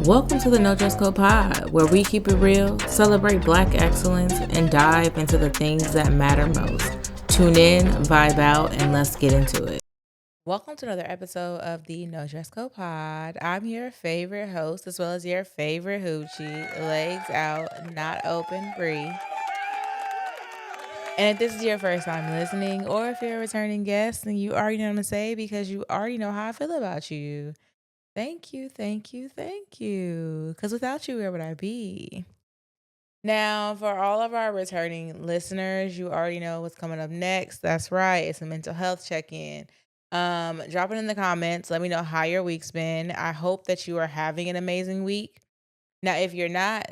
Welcome to the No Dress Code Pod, where we keep it real, celebrate Black excellence, and dive into the things that matter most. Tune in, vibe out, and let's get into it. Welcome to another episode of the No Dress Code Pod. I'm your favorite host, as well as your favorite hoochie, legs out, not open, Bree. And if this is your first time listening, or if you're a returning guest, then you already know what I'm going to say because you already know how I feel about you. Thank you, thank you, thank you. Because without you, where would I be? Now, for all of our returning listeners, you already know what's coming up next. That's right. It's a mental health check-in. Drop it in the comments. Let me know how your week's been. I hope that you are having an amazing week. Now, if you're not,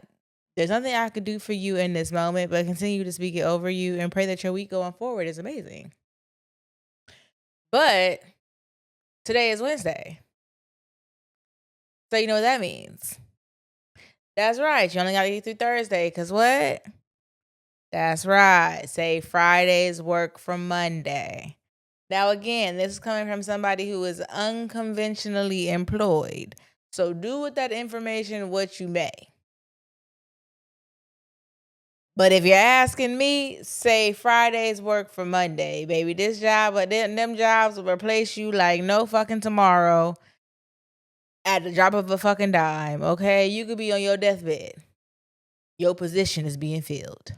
there's nothing I could do for you in this moment, but continue to speak it over you and pray that your week going forward is amazing. But today is Wednesday. So you know what that means. That's right. You only got to get through Thursday because what? That's right. Say Fridays work from Monday. Now, again, this is coming from somebody who is unconventionally employed. So do with that information what you may. But if you're asking me, say Fridays work for Monday, baby. This job or them jobs will replace you like no fucking tomorrow at the drop of a fucking dime, okay? You could be on your deathbed. Your position is being filled.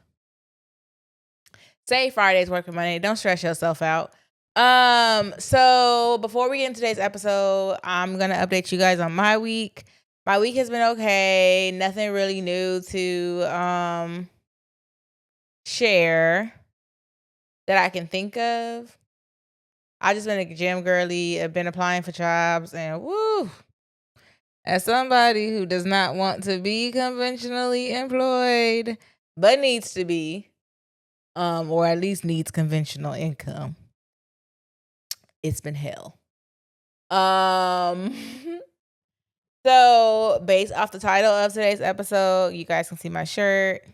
Say Fridays work for Monday. Don't stress yourself out. So before we get into today's episode, I'm gonna update you guys on my week. My week has been okay. Nothing really new to share that I can think of. I just been a gym girly. I've been applying for jobs, and woo. As somebody who does not want to be conventionally employed, but needs to be, or at least needs conventional income, it's been hell. So based off the title of today's episode, you guys can see my shirt.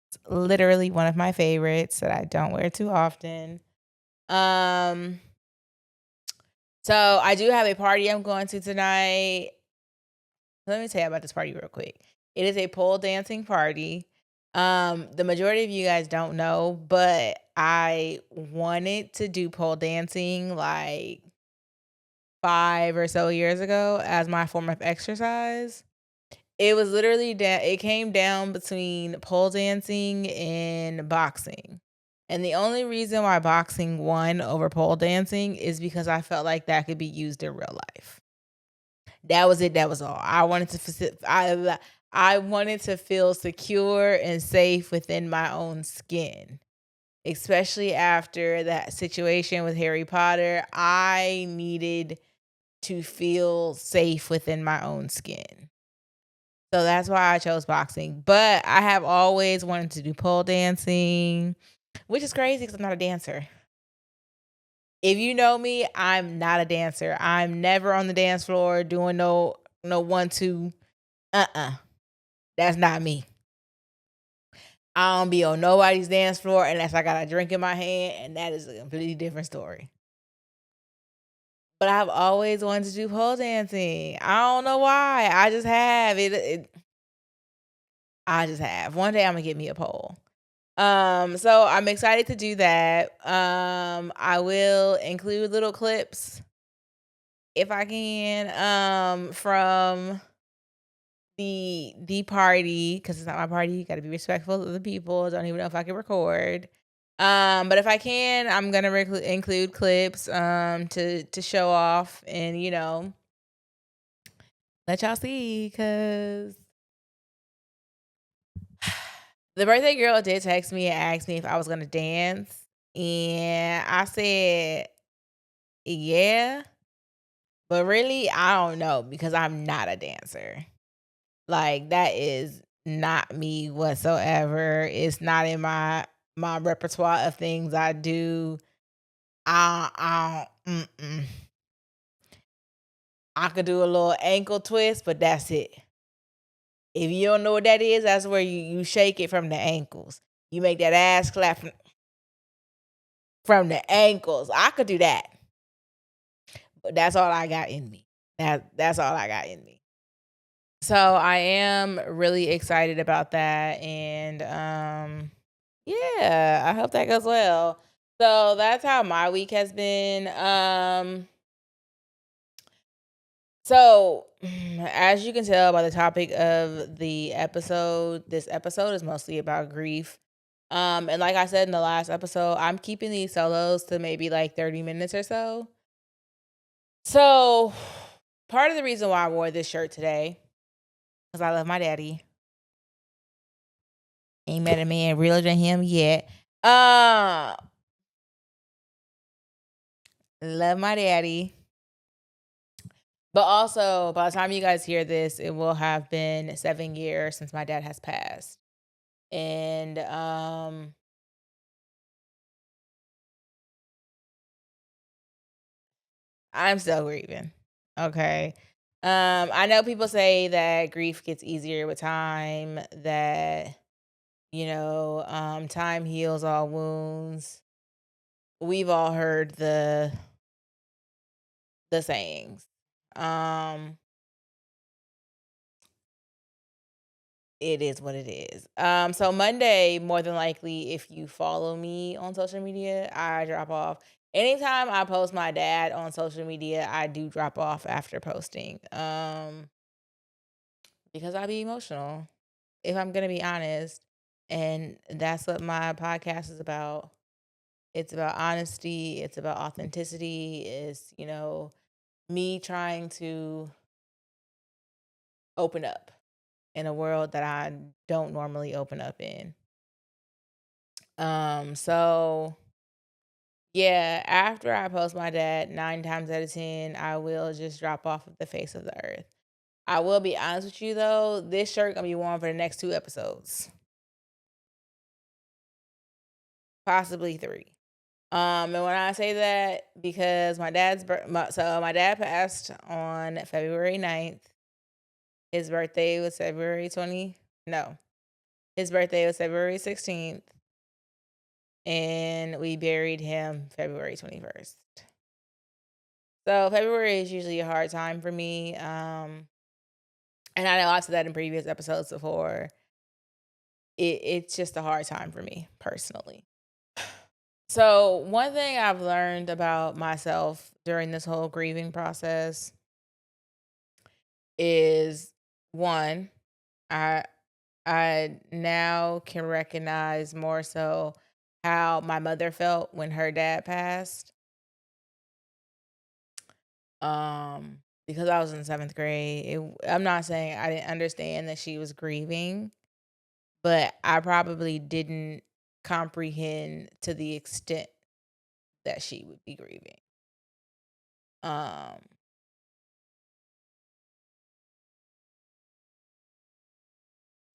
It's literally one of my favorites that I don't wear too often. So I do have a party I'm going to tonight. Let me tell you about this party real quick. It is a pole dancing party. The majority of you guys don't know, but I wanted to do pole dancing like 5 or so years ago as my form of exercise. It was literally it came down between pole dancing and boxing. And the only reason why boxing won over pole dancing is because I felt like that could be used in real life. That was it. That was all. I wanted to feel secure and safe within my own skin. Especially after that situation with Harry Potter, I needed to feel safe within my own skin. So that's why I chose boxing. But I have always wanted to do pole dancing, which is crazy because I'm not a dancer. If you know me, I'm not a dancer. I'm never on the dance floor doing no 1-2. That's not me. I don't be on nobody's dance floor unless I got a drink in my hand, and that is a completely different story. But I've always wanted to do pole dancing. I don't know why. I just have it. I just have. One day I'm gonna get me a pole. So I'm excited to do that. I will include little clips if I can from the party, because it's not my party. You got to be respectful of the people. Don't even know if I can record. But if I can, I'm gonna include clips to show off and let y'all see, because the birthday girl did text me and ask me if I was gonna dance, and I said yeah, but really I don't know because I'm not a dancer. Like, that is not me whatsoever. It's not in my repertoire of things I do. I could do a little ankle twist, but that's it. If you don't know what that is, that's where you shake it from the ankles. You make that ass clap from the ankles. I could do that. But that's all I got in me. That's all I got in me. So I am really excited about that, and yeah, I hope that goes well. So that's how my week has been. So as you can tell by the topic of the episode, this episode is mostly about grief. And like I said in the last episode, I'm keeping these solos to maybe like 30 minutes or so. So part of the reason why I wore this shirt today, because I love my daddy. Ain't met a man realer than him yet. Love my daddy. But also, by the time you guys hear this, it will have been 7 years since my dad has passed. And I'm still grieving. Okay. I know people say that grief gets easier with time, that time heals all wounds. We've all heard the sayings. Um It is what it is. So Monday, more than likely, if you follow me on social media, I drop off. Anytime I post my dad on social media, I do drop off after posting. Because I be emotional, if I'm gonna be honest. And that's what my podcast is about. It's about honesty, it's about authenticity, it's, me trying to open up in a world that I don't normally open up in. So yeah, after I post my dad, 9 times out of 10, I will just drop off of the face of the earth. I will be honest with you though, this shirt gonna be worn for the next 2 episodes, possibly three. And when I say that, because my dad passed on February 9th. His birthday was February 20. No, his birthday was February 16th, and we buried him February 21st. So February is usually a hard time for me. And I know I said that in previous episodes before. It's just a hard time for me personally. So one thing I've learned about myself during this whole grieving process is, one, I I now can recognize more so how my mother felt when her dad passed. Because I was in 7th grade, I'm not saying I didn't understand that she was grieving, but I probably didn't comprehend to the extent that she would be grieving. Um,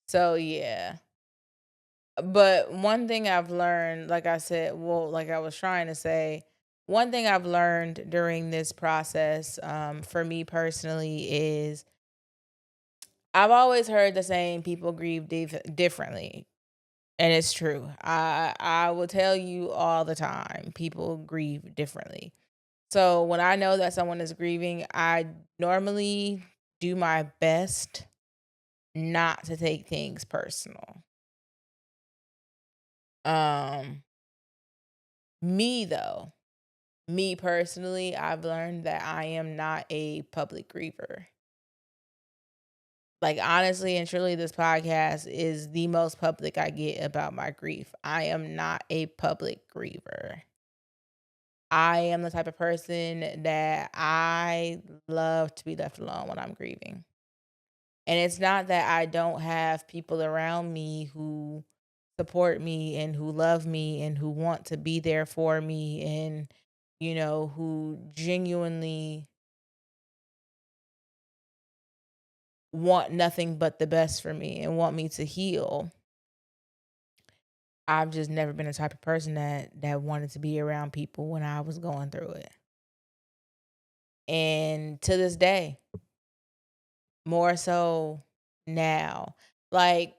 so yeah. But one thing I've learned, like I said, well, like I was trying to say, one thing I've learned during this process, for me personally, is I've always heard the saying people grieve differently. And it's true. I will tell you all the time, people grieve differently. So when I know that someone is grieving, I normally do my best not to take things personal. Um, Me though, me personally, I've learned that I am not a public griever. Like honestly and truly, this podcast is the most public I get about my grief. I am not a public griever. I am the type of person that I love to be left alone when I'm grieving. And it's not that I don't have people around me who support me and who love me and who want to be there for me, and, who genuinely want nothing but the best for me and want me to heal. I've just never been the type of person that wanted to be around people when I was going through it. And to this day, more so now. Like,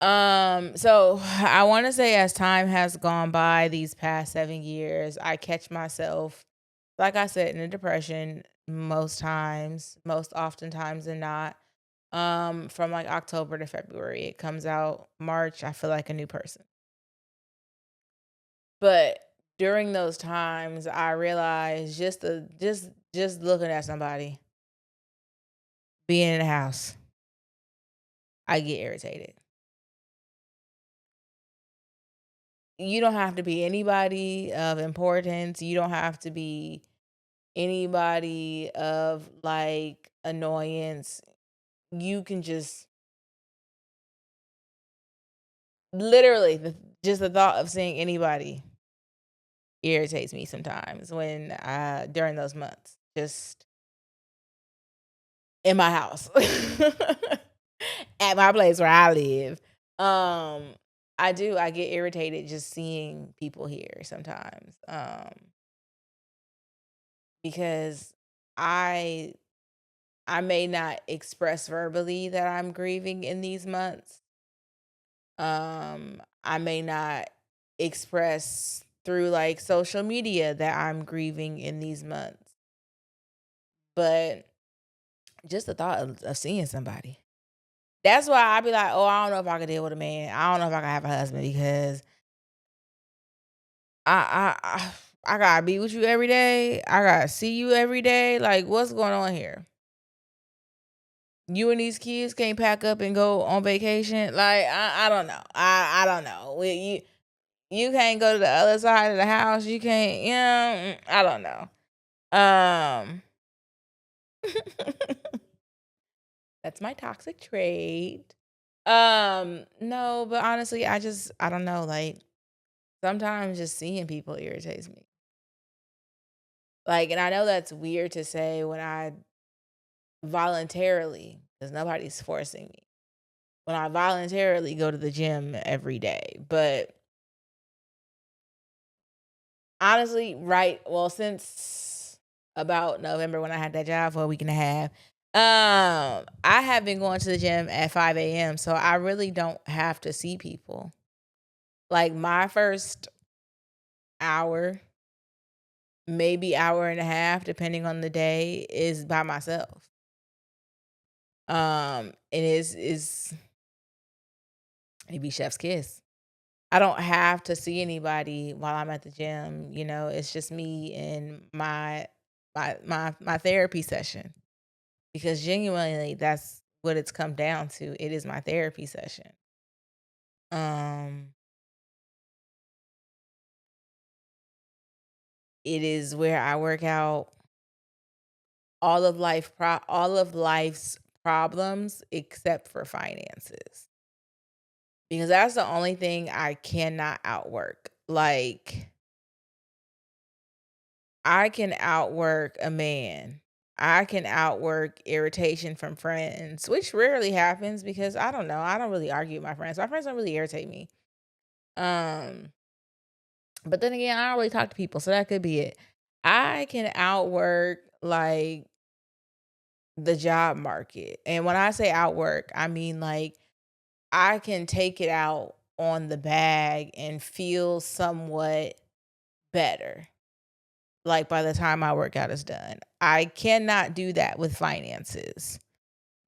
so I want to say as time has gone by these past 7 years, I catch myself, like I said, in a depression, most times, most oftentimes than not. From like October to February, it comes out. March, I feel like a new person. But during those times, I realized just looking at somebody, being in the house, I get irritated. You don't have to be anybody of importance. You don't have to be anybody of like annoyance. You can just literally just the thought of seeing anybody irritates me sometimes when during those months. Just in my house. At my place where I live. Um, I get irritated just seeing people here sometimes. Because I I may not express verbally that I'm grieving in these months. I may not express through like social media that I'm grieving in these months. But just the thought of seeing somebody. That's why I be like, "Oh, I don't know if I could deal with a man. I don't know if I can have a husband because I gotta be with you every day. I gotta see you every day. Like, what's going on here? You and these kids can't pack up and go on vacation. Like, I don't know. I don't know. You can't go to the other side of the house. You can't. I don't know. Um, that's my toxic trait. No, but honestly, I don't know. Like sometimes just seeing people irritates me. Like, and I know that's weird to say when I voluntarily, because nobody's forcing me, when I voluntarily go to the gym every day. But honestly, right, well, since about November when I had that job for a week and a half, I have been going to the gym at 5 a.m. So I really don't have to see people. Like my first hour, maybe hour and a half, depending on the day, is by myself. And is maybe chef's kiss. I don't have to see anybody while I'm at the gym. It's just me and my therapy session. Because genuinely, that's what it's come down to. It is my therapy session. Um, it is where I work out all of life's problems except for finances. Because that's the only thing I cannot outwork. Like I can outwork a man. I can outwork irritation from friends, which rarely happens because I don't know. I don't really argue with my friends. My friends don't really irritate me. Um, but then again, I don't really talk to people, so that could be it. I can outwork like the job market. And when I say outwork, I mean like I can take it out on the bag and feel somewhat better. Like by the time my workout is done. I cannot do that with finances.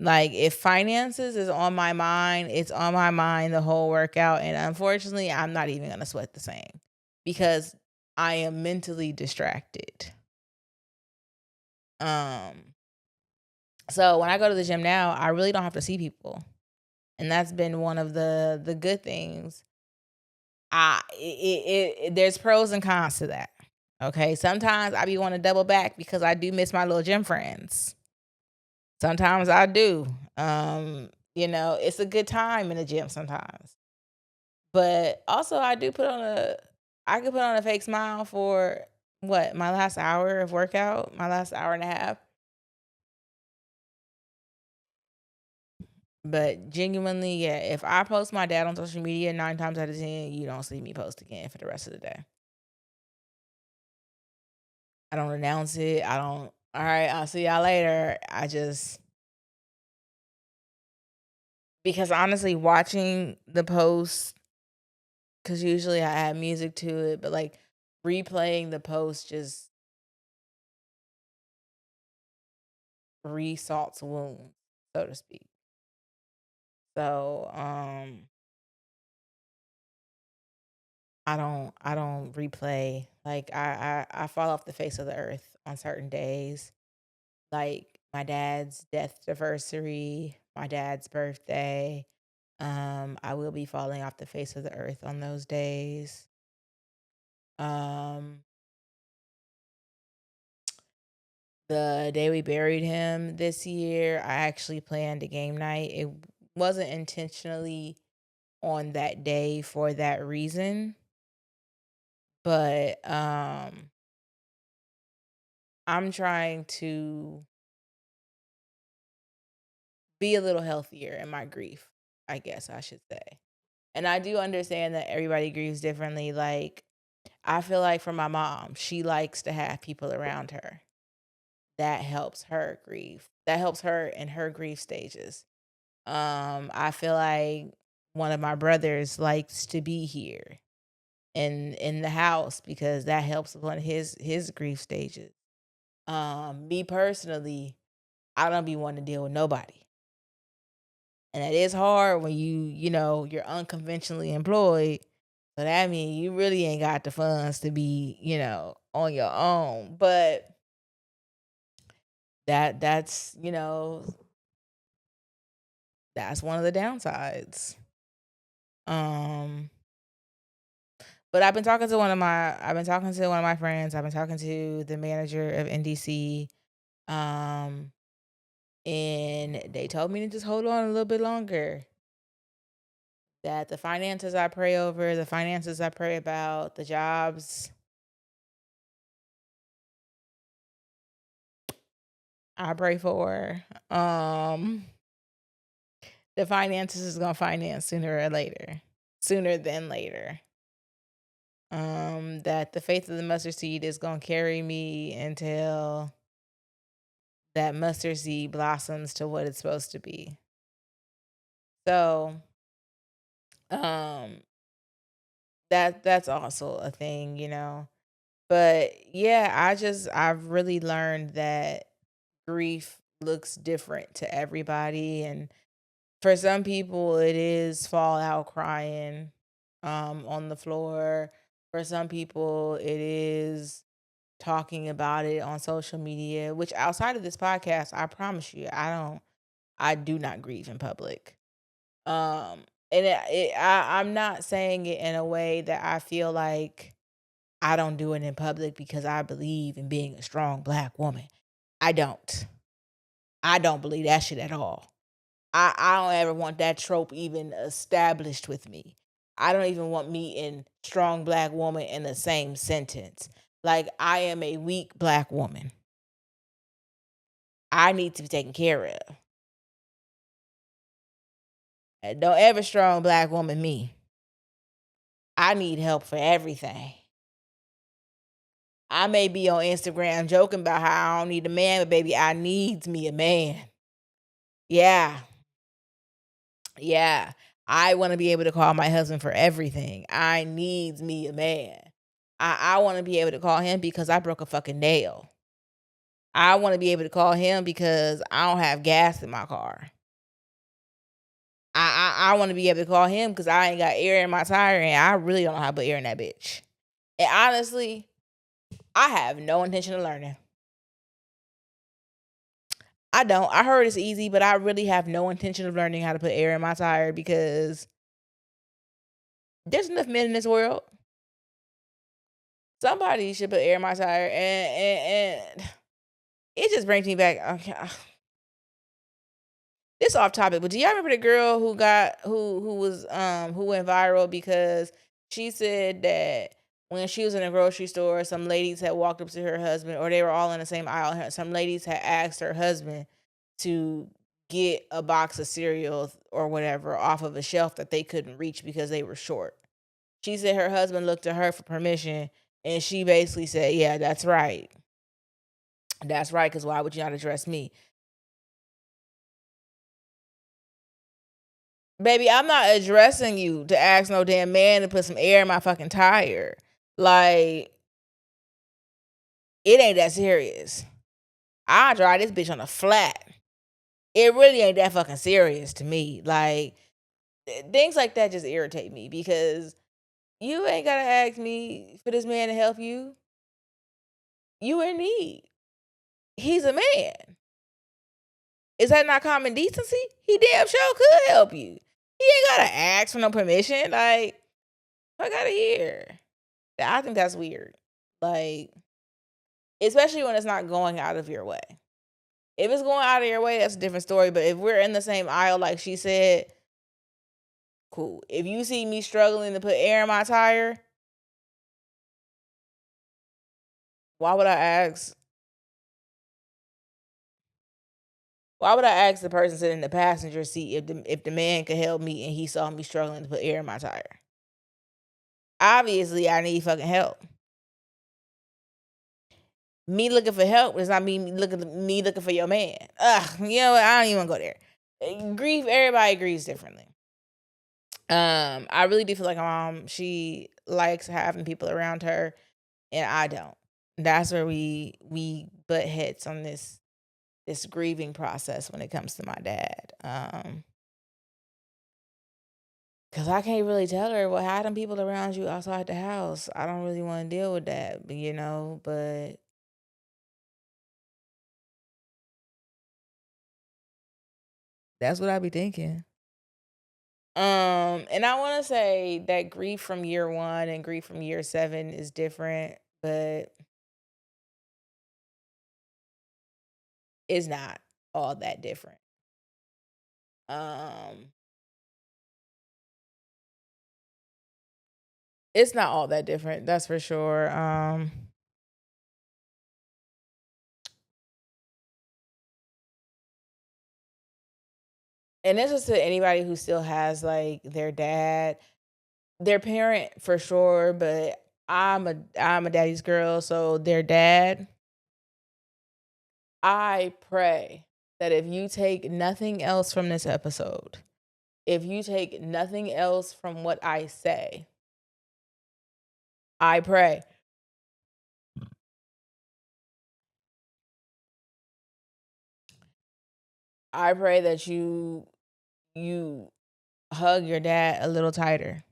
Like if finances is on my mind, it's on my mind the whole workout. And unfortunately, I'm not even gonna sweat the same because I am mentally distracted. Um, so when I go to the gym now, I really don't have to see people. And that's been one of the good things. There's pros and cons to that. Okay. Sometimes I be wanting to double back because I do miss my little gym friends. Sometimes I do. It's a good time in the gym sometimes. But also I could put on a fake smile for what, my last hour of workout, my last hour and a half. But genuinely, yeah, if I post my dad on social media 9 times out of 10, you don't see me post again for the rest of the day. I don't announce it. I don't, all right, I'll see y'all later. Because honestly, watching the post, because usually I add music to it, but like replaying the post just resalts wounds, so to speak. So I don't replay. Like I fall off the face of the earth on certain days. Like my dad's death anniversary, my dad's birthday. I will be falling off the face of the earth on those days. Um the day we buried him this year, I actually planned a game night. It wasn't intentionally on that day for that reason, but I'm trying to be a little healthier in my grief, I guess I should say. And I do understand that everybody grieves differently. Like, I feel like for my mom, she likes to have people around her. That helps her grieve. That helps her in her grief stages. I feel like one of my brothers likes to be here in the house because that helps on his grief stages. Me personally, I don't be wanting to deal with nobody. And it is hard when you're unconventionally employed. So that means you really ain't got the funds to be, on your own. But that's one of the downsides. Um but I've been talking to one of my friends. I've been talking to the manager of NDC. Um and they told me to just hold on a little bit longer. That the finances I pray over, the finances I pray about, the jobs I pray for, the finances is gonna finance sooner or later, sooner than later. That the faith of the mustard seed is gonna carry me until that mustard seed blossoms to what it's supposed to be. So, um, that's also a thing. But yeah, I've really learned that grief looks different to everybody, and for some people it is fall out crying on the floor. For some people it is talking about it on social media, which outside of this podcast, I promise you, I do not grieve in public. Um and I'm not saying it in a way that I feel like I don't do it in public because I believe in being a strong black woman. I don't. I don't believe that shit at all. I don't ever want that trope even established with me. I don't even want me and strong black woman in the same sentence. Like, I am a weak black woman. I need to be taken care of. And don't ever strong black woman me. I need help for everything. I may be on Instagram joking about how I don't need a man, but baby, I needs me a man. Yeah. Yeah. I want to be able to call my husband for everything. I needs me a man. I want to be able to call him because I broke a fucking nail. I want to be able to call him because I don't have gas in my car. I want to be able to call him because I ain't got air in my tire and I really don't know how to put air in that bitch. And honestly, I have no intention of learning. I don't. I heard it's easy, but I really have no intention of learning how to put air in my tire because there's enough men in this world. Somebody should put air in my tire, and it just brings me back. Okay, this off topic, but do y'all remember the girl who went viral because she said that when she was in a grocery store, some ladies had walked up to her husband, or they were all in the same aisle. Some ladies had asked her husband to get a box of cereal or whatever off of a shelf that they couldn't reach because they were short. She said her husband looked to her for permission, and she basically said, "Yeah, that's right. That's right, because why would you not address me?" Baby, I'm not addressing you to ask no damn man to put some air in my fucking tire. Like, it ain't that serious. I drive this bitch on a flat. It really ain't that fucking serious to me. Like, things like that just irritate me because you ain't gotta ask me for this man to help you. You in need. He's a man. Is that not common decency? He damn sure could help you. He ain't gotta ask for no permission. Like, fuck out of here. I think that's weird. Like, especially when it's not going out of your way. If it's going out of your way, that's a different story. But if we're in the same aisle, like she said, cool. If you see me struggling to put air in my tire, why would I ask? Why would I ask the person sitting in the passenger seat if the man could help me and he saw me struggling to put air in my tire? Obviously, I need fucking help. Me looking for help does not mean me looking for your man. Ugh, you know what? I don't even go there. Grief, everybody grieves differently. I really do feel like my mom, she likes having people around her, and I don't. That's where we butt heads on this grieving process when it comes to my dad. Cause I can't really tell her, well, having people around you outside the house, I don't really want to deal with that, but that's what I be thinking. And I want to say that grief from year 1 and grief from year 7 is different, but it's not all that different. Um, it's not all that different, that's for sure. And this is to anybody who still has like their dad, their parent for sure, but I'm a daddy's girl, so their dad. I pray that if you take nothing else from this episode, if you take nothing else from what I say, I pray. I pray that you hug your dad a little tighter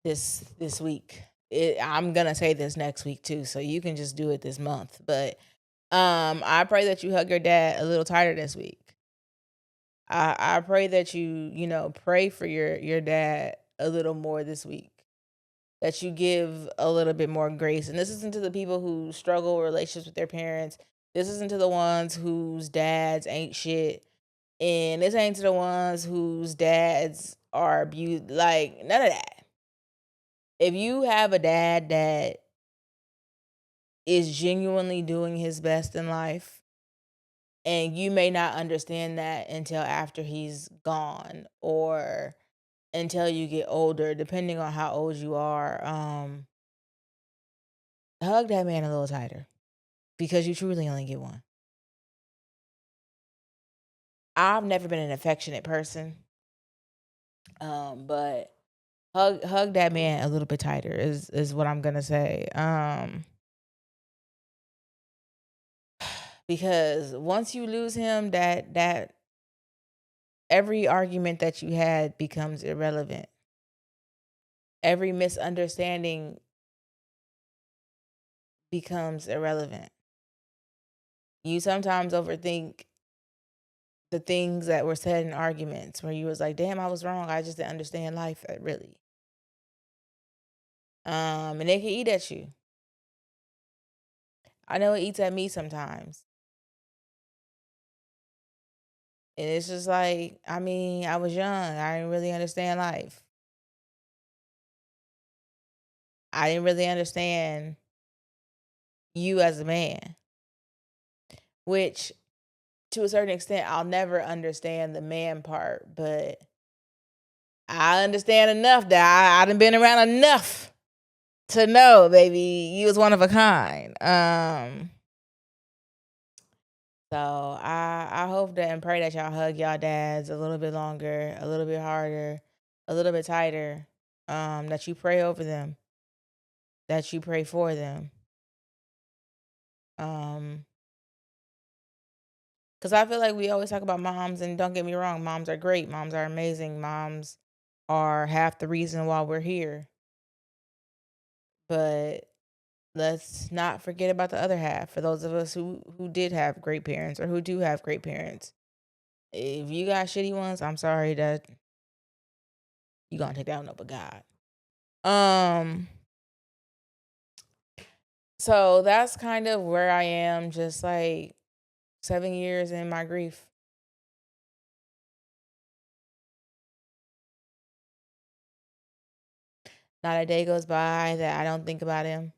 this week. I'm gonna say this next week too, so you can just do it this month. But I pray that you hug your dad a little tighter this week. I pray that you pray for your dad a little more this week. That you give a little bit more grace. And this isn't to the people who struggle with relationships with their parents. This isn't to the ones whose dads ain't shit. And this ain't to the ones whose dads are abused. Like, none of that. If you have a dad that is genuinely doing his best in life, and you may not understand that until after he's gone or until you get older, depending on how old you are, hug that man a little tighter because you truly only get one. I've never been an affectionate person, but hug that man a little bit tighter is what I'm gonna say. Because once you lose him, that every argument that you had becomes irrelevant. Every misunderstanding becomes irrelevant. You sometimes overthink the things that were said in arguments where you was like, damn, I was wrong. I just didn't understand life really. And they can eat at you. I know it eats at me sometimes. And it's just like, I mean, I was young. I didn't really understand life. I didn't really understand you as a man, which to a certain extent, I'll never understand the man part, but I understand enough that I done been around enough to know, baby, you was one of a kind. So I hope that and pray that y'all hug y'all dads a little bit longer, a little bit harder, a little bit tighter. That you pray over them, that you pray for them. Um, Because I feel like we always talk about moms, and don't get me wrong, moms are great, moms are amazing, moms are half the reason why we're here. But let's not forget about the other half. For those of us who did have great parents or who do have great parents, if you got shitty ones, I'm sorry that you gonna take that one up with God. Um, so that's kind of where I am, just like 7 years in my grief. Not a day goes by that I don't think about him.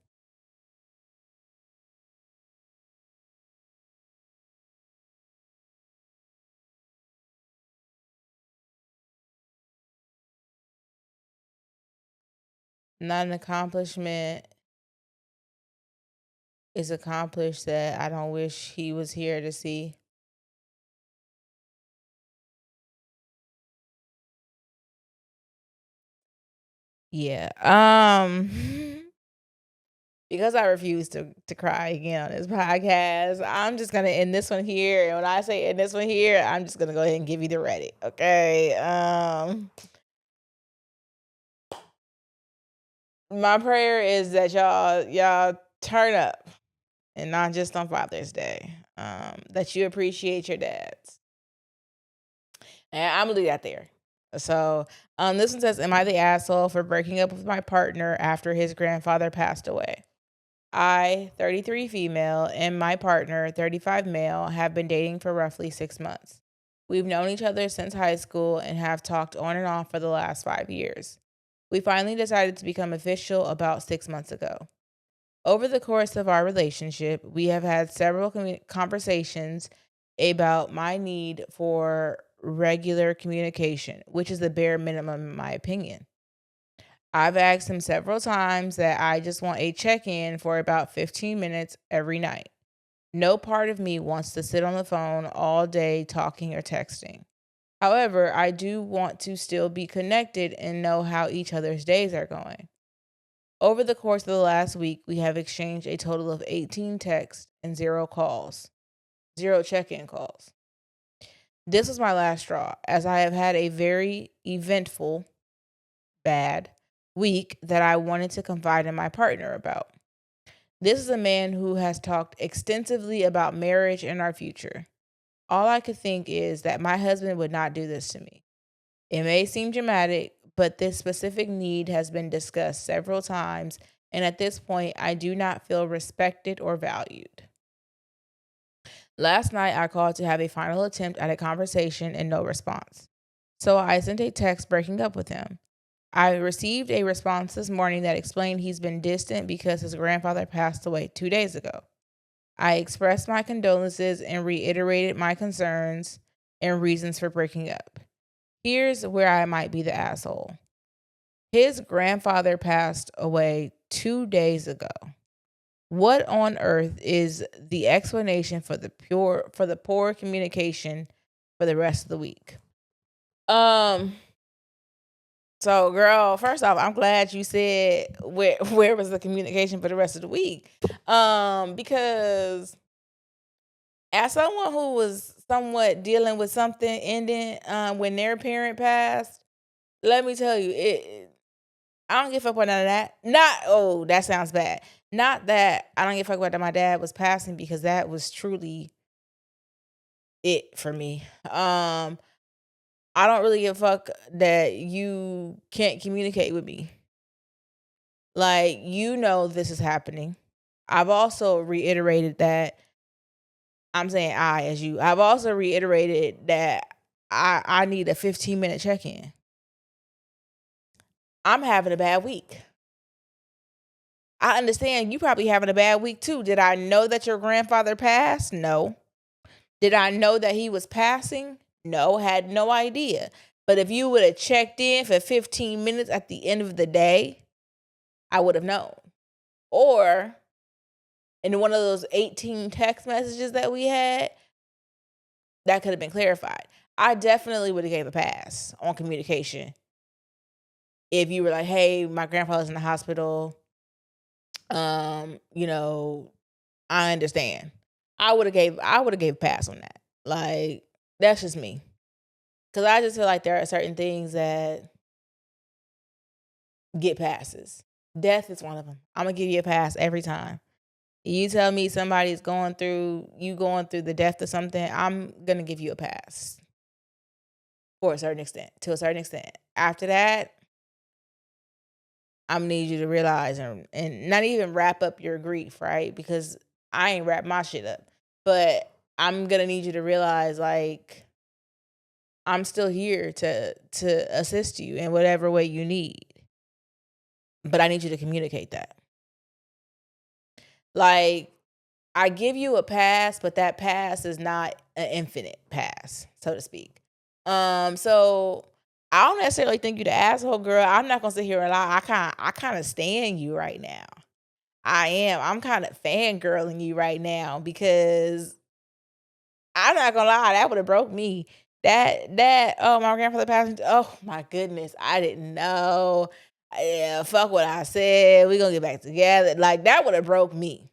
Not an accomplishment is accomplished that I don't wish he was here to see. Yeah. Because I refuse to cry again on this podcast, I'm just gonna end this one here. And when I say end this one here, I'm just gonna go ahead and give you the Reddit. Okay. My prayer is that y'all turn up and not just on Father's Day. That you appreciate your dads. And I'm gonna leave that there. So, this one says, "Am I the asshole for breaking up with my partner after his grandfather passed away? I, 33 female, and my partner, 35 male, have been dating for roughly 6 months. We've known each other since high school and have talked on and off for the last 5 years. We finally decided to become official about 6 months ago. Over the course of our relationship, we have had several conversations about my need for regular communication, which is the bare minimum in my opinion. I've asked him several times that I just want a check in for about 15 minutes every night. No part of me wants to sit on the phone all day talking or texting. However, I do want to still be connected and know how each other's days are going. Over the course of the last week, we have exchanged a total of 18 texts and 0 calls, 0 check in calls. This was my last straw, as I have had a very eventful, bad week that I wanted to confide in my partner about. This is a man who has talked extensively about marriage and our future. All I could think is that my husband would not do this to me. It may seem dramatic, but this specific need has been discussed several times, and at this point, I do not feel respected or valued. Last night, I called to have a final attempt at a conversation and no response. So I sent a text breaking up with him. I received a response this morning that explained he's been distant because his grandfather passed away 2 days ago. I expressed my condolences and reiterated my concerns and reasons for breaking up. Here's where I might be the asshole. His grandfather passed away 2 days ago. What on earth is the explanation for the poor communication for the rest of the week? So, girl, first off, I'm glad you said where was the communication for the rest of the week, because as someone who was somewhat dealing with something ending when their parent passed, let me tell you, I don't give a fuck about none of that. That sounds bad. Not that I don't give a fuck about that my dad was passing, because that was truly it for me. I don't really give a fuck that you can't communicate with me. Like, this is happening. I've also reiterated that I'm saying I've also reiterated that I need a 15-minute check-in. I'm having a bad week. I understand you probably having a bad week too. Did I know that your grandfather passed? No. Did I know that he was passing? No, had no idea. But if you would have checked in for 15 minutes at the end of the day, I would have known. Or in one of those 18 text messages that we had, that could have been clarified. I definitely would have gave a pass on communication. If you were like, hey, my grandfather's in the hospital, I understand. I would have gave a pass on that. Like, that's just me. Because I just feel like there are certain things that get passes. Death is one of them. I'm going to give you a pass every time. You tell me somebody's going through the death of something, I'm going to give you a pass. For a certain extent, to a certain extent. After that, I'm gonna need you to realize and not even wrap up your grief, right? Because I ain't wrap my shit up. But I'm gonna need you to realize, like, I'm still here to assist you in whatever way you need. But I need you to communicate that. Like, I give you a pass, but that pass is not an infinite pass, so to speak. So I don't necessarily think you the asshole, girl. I'm not gonna sit here and lie. I kind of stand you right now. I am. I'm kind of fangirling you right now because I'm not gonna lie, that would have broke me. Oh, my grandfather passed. Oh my goodness, I didn't know. Yeah, fuck what I said. We gonna get back together. Like, that would have broke me.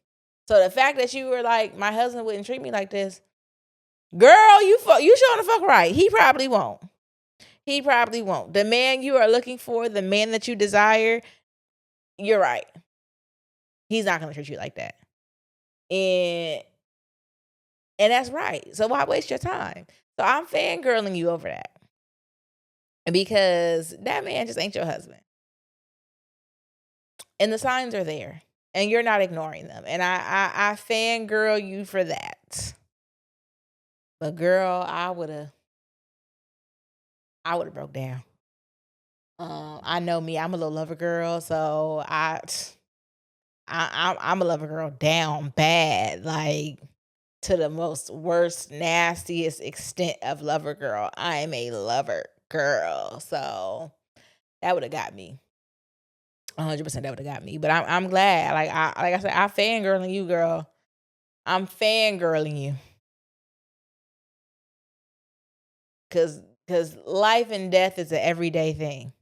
So the fact that you were like, my husband wouldn't treat me like this, girl, you showing the fuck right. He probably won't. He probably won't. The man you are looking for, the man that you desire, you're right. He's not gonna treat you like that. And that's right. So why waste your time? So I'm fangirling you over that. Because that man just ain't your husband. And the signs are there. And you're not ignoring them. And I fangirl you for that. But girl, I would have broke down. I know me. I'm a little lover girl, so I'm a lover girl down bad, like to the most worst, nastiest extent of lover girl. I am a lover girl, so that would have got me. 100% that would have got me. But I'm glad. Like I said, I'm fangirling you, girl. I'm fangirling you. Cause life and death is an everyday thing.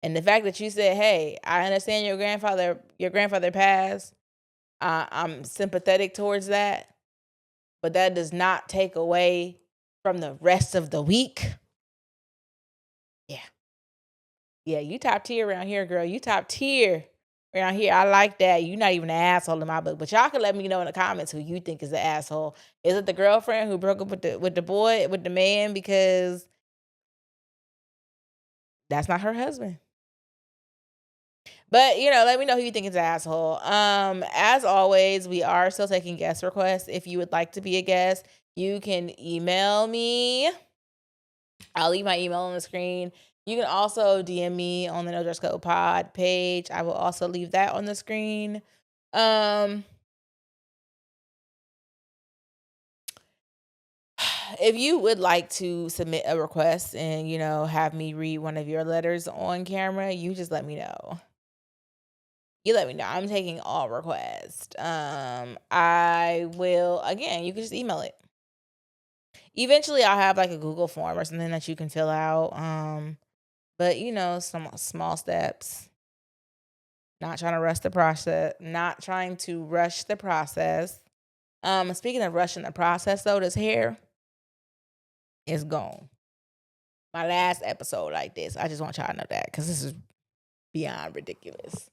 And the fact that you said, "Hey, I understand your grandfather passed. I'm sympathetic towards that, but that does not take away from the rest of the week." Yeah. Yeah, you top tier around here, girl. You top tier around here. I like that. You're not even an asshole in my book. But y'all can let me know in the comments who you think is the asshole. Is it the girlfriend who broke up with the man because that's not her husband? But let me know who you think is an asshole. As always, we are still taking guest requests. If you would like to be a guest, you can email me. I'll leave my email on the screen. You can also DM me on the No Dress Code Pod page. I will also leave that on the screen. If you would like to submit a request and have me read one of your letters on camera, you just let me know. You let me know. I'm taking all requests. I will, again, you can just email it. Eventually I'll have like a Google form or something that you can fill out. But some small steps. Not trying to rush the process. Not trying to rush the process. Speaking of rushing the process though, this hair is gone. My last episode like this. I just want y'all to know that because this is beyond ridiculous.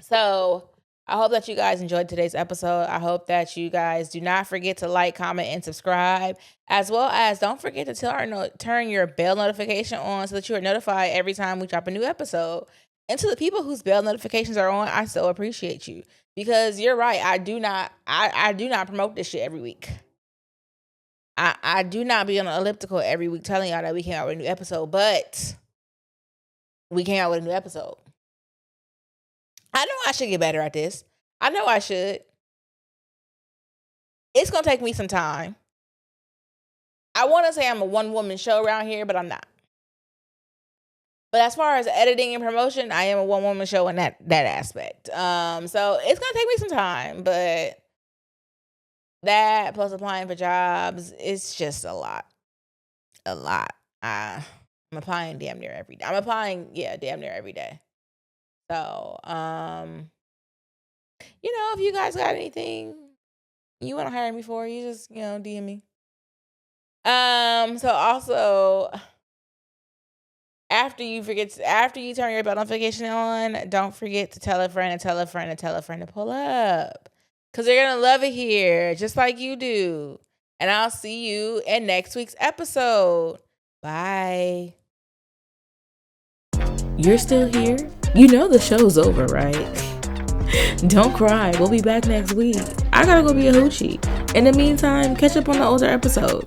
So I hope that you guys enjoyed today's episode. I hope that you guys do not forget to like, comment, and subscribe, as well as don't forget to turn your bell notification on so that you are notified every time we drop a new episode. And to the people whose bell notifications are on, I so appreciate you, because you're right. I do not promote this shit every week. I do not be on an elliptical every week telling y'all that we came out with a new episode, but we came out with a new episode. I know I should get better at this. I know I should. It's going to take me some time. I want to say I'm a one-woman show around here, but I'm not. But as far as editing and promotion, I am a one-woman show in that aspect. So it's going to take me some time, but that plus applying for jobs, it's just a lot. A lot. I'm applying damn near every day. Damn near every day. So, if you guys got anything You want to hire me for? You just, DM me. So also, after you turn your bell notification on, don't forget to tell a friend and tell a friend and tell a friend to pull up. Because they're going to love it here, just like you do. And I'll see you in next week's episode. Bye. You're still here? You know the show's over, right? Don't cry. We'll be back next week. I gotta go be a hoochie. In the meantime, catch up on the older episodes.